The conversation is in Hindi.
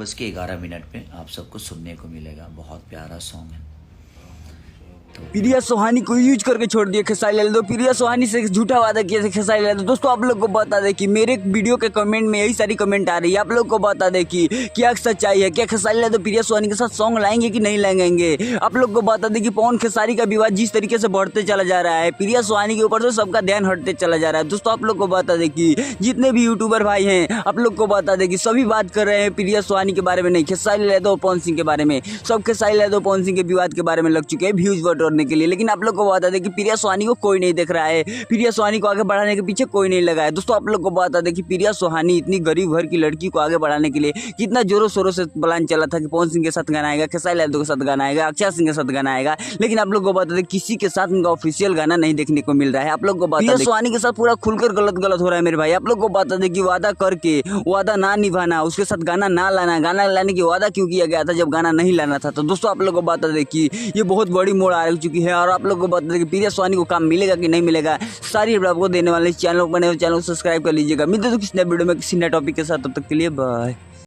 बस के 11 मिनट में आप सबको सुनने को मिलेगा। बहुत प्यारा सॉन्ग है। प्रिया सोहानी को यूज करके छोड़ दिया खेसारी लाल यादव। प्रिया सोहानी से झूठा वादा किया था खेसारी लाल यादव। दोस्तों आप लोग को बता दें कि मेरे वीडियो के कमेंट में यही सारी कमेंट आ रही है। आप लोग को बता दें कि क्या सच्चाई है, क्या खेसारी लाल यादव प्रिया सोहानी के साथ सॉन्ग लाएंगे कि नहीं लाएंगे। आप लोग को बता दें कि पवन खेसारी का विवाद जिस तरीके से बढ़ते चला जा रहा है, प्रिया सोहानी के ऊपर से सबका ध्यान हटते चला जा रहा है। दोस्तों आप लोग को बता दें कि जितने भी यूट्यूबर भाई हैं, आप लोग को बता दें कि सभी बात कर रहे हैं प्रिया सोहानी के बारे में, नहीं खेसारी लाल यादव और पवन सिंह के बारे में। सब खेसारी लाल यादव पवन सिंह के विवाद के बारे में लग चुके हैं व्यूज बटोरने के लिए। लेकिन आप लोग को बता दें कि प्रिया सोहानी को कोई नहीं देख रहा है, प्रिया सोहानी को आगे बढ़ाने के पीछे कोई नहीं लगा है। दोस्तों आप लोग को बता दें कि प्रिया सोहानी इतनी गरीब घर की लड़की को आगे बढ़ाने के लिए कितना जोरों शोरों से प्लान चला था कि पवन सिंह के साथ गाना आएगा, खेसारी लाल यादव के साथ गाना आएगा, अक्षय सिंह के साथ गाना आएगा। लेकिन आप लोग को बता दें किसी के साथ उनका ऑफिशियल गाना नहीं देखने को मिल रहा है। आप लोग को बता दें प्रिया सोहानी के साथ पूरा खुलकर गलत हो रहा है मेरे भाई। आप लोग को बता दें कि वादा करके वादा ना निभाना, उसके साथ गाना ना लाना, गाना लाने की वादा क्यों किया गया था जब गाना नहीं लाना था। तो दोस्तों आप लोग को बता दें कि ये बहुत बड़ी मोड़ आ चुकी है। और आप लोग को बता दें कि प्रिया सोहानी को काम मिलेगा कि नहीं मिलेगा, सारी अपडेट आपको देने वाले चैनल को सब्सक्राइब कर लीजिएगा। मिलते हैं तो किसी नए वीडियो में किसी नए टॉपिक के साथ, तब तक के लिए बाय।